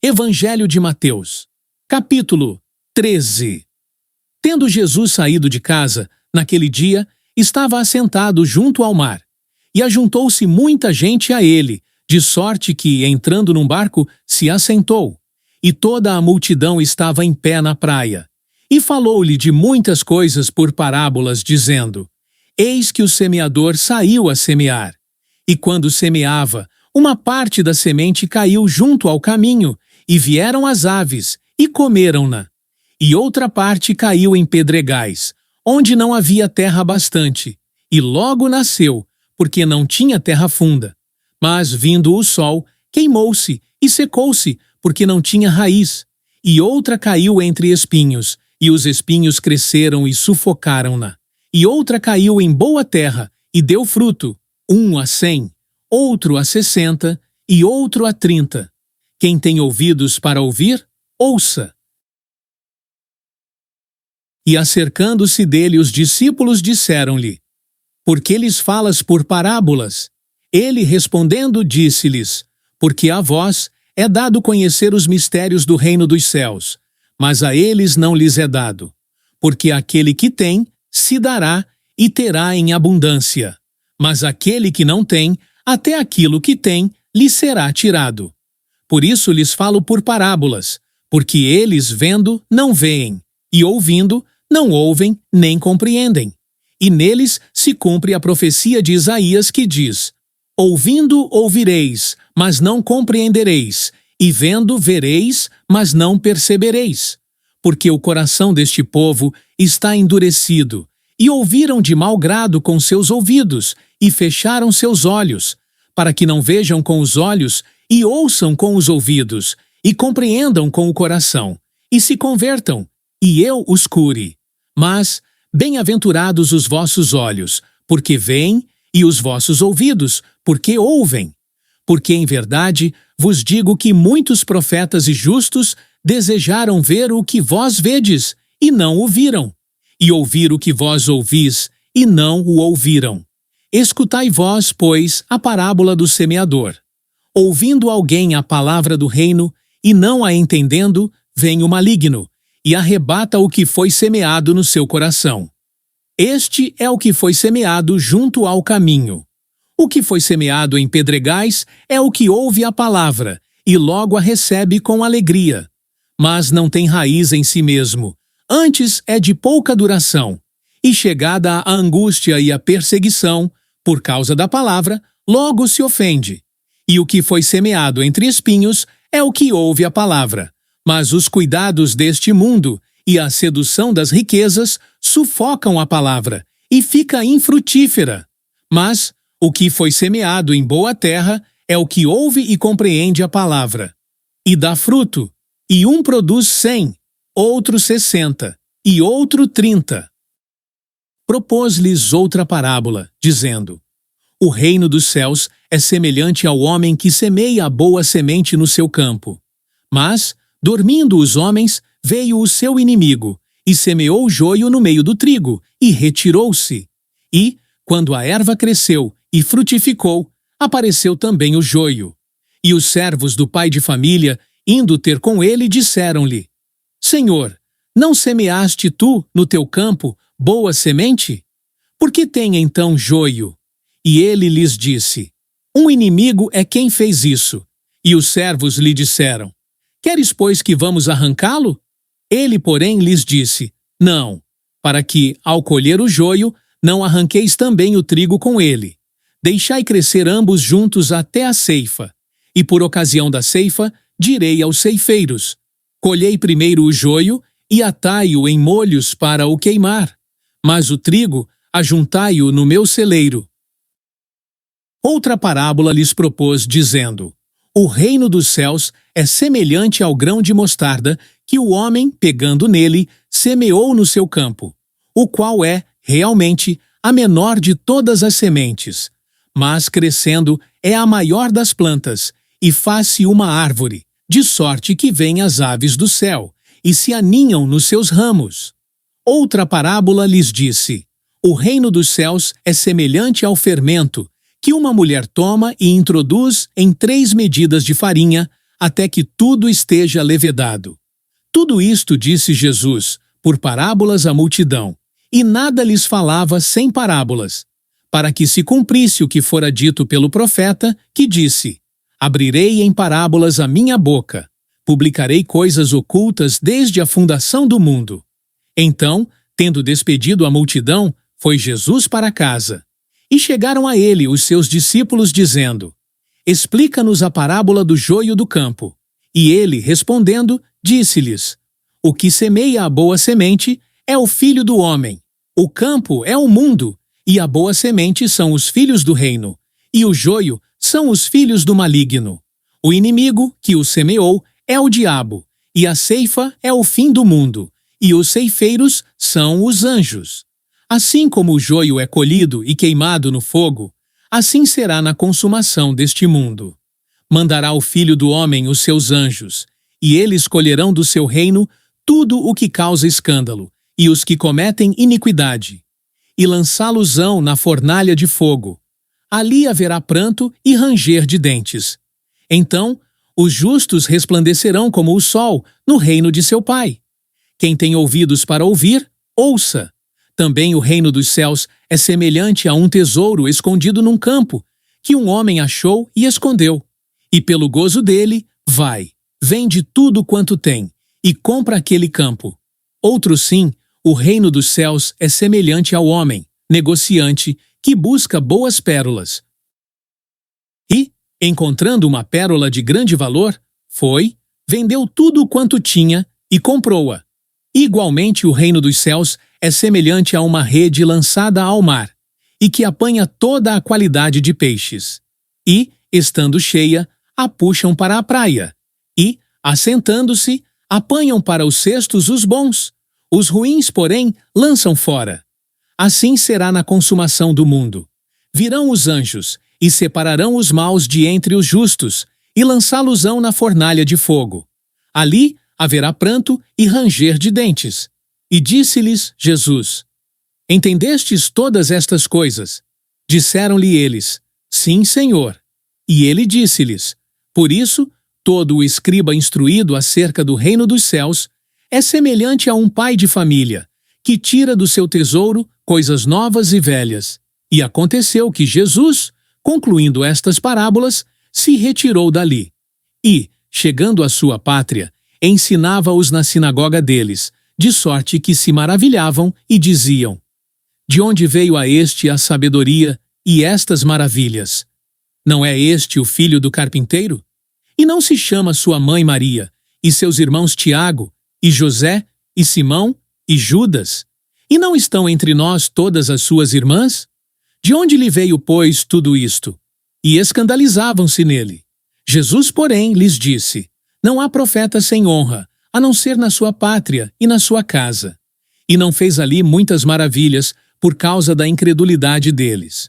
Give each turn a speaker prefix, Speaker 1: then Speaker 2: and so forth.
Speaker 1: Evangelho de Mateus, capítulo 13. Tendo Jesus saído de casa, naquele dia, estava assentado junto ao mar. E ajuntou-se muita gente a ele, de sorte que, entrando num barco, se assentou. E toda a multidão estava em pé na praia. E falou-lhe de muitas coisas por parábolas, dizendo: Eis que o semeador saiu a semear. E quando semeava, uma parte da semente caiu junto ao caminho, e vieram as aves, e comeram-na. E outra parte caiu em pedregais, onde não havia terra bastante, e logo nasceu, porque não tinha terra funda. Mas, vindo o sol, queimou-se e secou-se, porque não tinha raiz. E outra caiu entre espinhos, e os espinhos cresceram e sufocaram-na. E outra caiu em boa terra, e deu fruto, 100, outro 60, e outro 30. Quem tem ouvidos para ouvir, ouça. E acercando-se dele os discípulos disseram-lhe: Por que lhes falas por parábolas? Ele respondendo disse-lhes: Porque a vós é dado conhecer os mistérios do reino dos céus, mas a eles não lhes é dado. Porque aquele que tem, se dará e terá em abundância. Mas aquele que não tem, até aquilo que tem, lhe será tirado. Por isso lhes falo por parábolas, porque eles, vendo, não veem, e ouvindo, não ouvem nem compreendem. E neles se cumpre a profecia de Isaías que diz: Ouvindo ouvireis, mas não compreendereis, e vendo vereis, mas não percebereis. Porque o coração deste povo está endurecido, e ouviram de mau grado com seus ouvidos, e fecharam seus olhos, para que não vejam com os olhos, e ouçam com os ouvidos, e compreendam com o coração, e se convertam, e eu os cure. Mas, bem-aventurados os vossos olhos, porque veem, e os vossos ouvidos, porque ouvem. Porque, em verdade, vos digo que muitos profetas e justos desejaram ver o que vós vedes, e não o viram, e ouvir o que vós ouvis, e não o ouviram. Escutai vós, pois, a parábola do semeador. Ouvindo alguém a palavra do reino, e não a entendendo, vem o maligno, e arrebata o que foi semeado no seu coração. Este é o que foi semeado junto ao caminho. O que foi semeado em pedregais é o que ouve a palavra, e logo a recebe com alegria. Mas não tem raiz em si mesmo, antes é de pouca duração. E chegada a angústia e a perseguição, por causa da palavra, logo se ofende. E o que foi semeado entre espinhos é o que ouve a palavra. Mas os cuidados deste mundo e a sedução das riquezas sufocam a palavra e fica infrutífera. Mas o que foi semeado em boa terra é o que ouve e compreende a palavra. E dá fruto, e um produz 100, outro 60, e outro 30. Propôs-lhes outra parábola, dizendo: O reino dos céus é semelhante ao homem que semeia a boa semente no seu campo. Mas, dormindo os homens, veio o seu inimigo, e semeou o joio no meio do trigo, e retirou-se. E, quando a erva cresceu e frutificou, apareceu também o joio. E os servos do pai de família, indo ter com ele, disseram-lhe: Senhor, não semeaste tu, no teu campo, boa semente? Por que tem então joio? E ele lhes disse: Um inimigo é quem fez isso. E os servos lhe disseram: Queres, pois, que vamos arrancá-lo? Ele, porém, lhes disse: Não, para que, ao colher o joio, não arranqueis também o trigo com ele. Deixai crescer ambos juntos até a ceifa. E por ocasião da ceifa, direi aos ceifeiros: Colhei primeiro o joio e atai-o em molhos para o queimar, mas o trigo ajuntai-o no meu celeiro. Outra parábola lhes propôs, dizendo: O reino dos céus é semelhante ao grão de mostarda que o homem, pegando nele, semeou no seu campo, o qual é, realmente, a menor de todas as sementes, mas, crescendo, é a maior das plantas, e faz-se uma árvore, de sorte que vêm as aves do céu, e se aninham nos seus ramos. Outra parábola lhes disse: O reino dos céus é semelhante ao fermento, que uma mulher toma e introduz em 3 medidas de farinha, até que tudo esteja levedado. Tudo isto disse Jesus, por parábolas à multidão, e nada lhes falava sem parábolas, para que se cumprisse o que fora dito pelo profeta, que disse: Abrirei em parábolas a minha boca, publicarei coisas ocultas desde a fundação do mundo. Então, tendo despedido a multidão, foi Jesus para casa. E chegaram a ele os seus discípulos, dizendo: Explica-nos a parábola do joio do campo. E ele, respondendo, disse-lhes: O que semeia a boa semente é o Filho do homem. O campo é o mundo, e a boa semente são os filhos do reino, e o joio são os filhos do maligno. O inimigo, que o semeou, é o diabo, e a ceifa é o fim do mundo, e os ceifeiros são os anjos. Assim como o joio é colhido e queimado no fogo, assim será na consumação deste mundo. Mandará o Filho do homem os seus anjos, e eles colherão do seu reino tudo o que causa escândalo, e os que cometem iniquidade, e lançá-los-ão na fornalha de fogo. Ali haverá pranto e ranger de dentes. Então, os justos resplandecerão como o sol no reino de seu Pai. Quem tem ouvidos para ouvir, ouça. Também o reino dos céus é semelhante a um tesouro escondido num campo, que um homem achou e escondeu. E pelo gozo dele, vai, vende tudo quanto tem, e compra aquele campo. Outro sim, o reino dos céus é semelhante ao homem, negociante, que busca boas pérolas. E, encontrando uma pérola de grande valor, foi, vendeu tudo quanto tinha e comprou-a. Igualmente o reino dos céus é semelhante a uma rede lançada ao mar, e que apanha toda a qualidade de peixes. E, estando cheia, a puxam para a praia, e, assentando-se, apanham para os cestos os bons. Os ruins, porém, lançam fora. Assim será na consumação do mundo. Virão os anjos, e separarão os maus de entre os justos, e lançá-los-ão na fornalha de fogo. Ali haverá pranto e ranger de dentes. E disse-lhes Jesus: Entendestes todas estas coisas? Disseram-lhe eles: Sim, Senhor. E ele disse-lhes: Por isso, todo o escriba instruído acerca do reino dos céus é semelhante a um pai de família, que tira do seu tesouro coisas novas e velhas. E aconteceu que Jesus, concluindo estas parábolas, se retirou dali. E, chegando à sua pátria, ensinava-os na sinagoga deles, de sorte que se maravilhavam e diziam: De onde veio a este a sabedoria e estas maravilhas? Não é este o filho do carpinteiro? E não se chama sua mãe Maria, e seus irmãos Tiago, e José, e Simão, e Judas? E não estão entre nós todas as suas irmãs? De onde lhe veio, pois, tudo isto? E escandalizavam-se nele. Jesus, porém, lhes disse: Não há profeta sem honra, a não ser na sua pátria e na sua casa. E não fez ali muitas maravilhas por causa da incredulidade deles.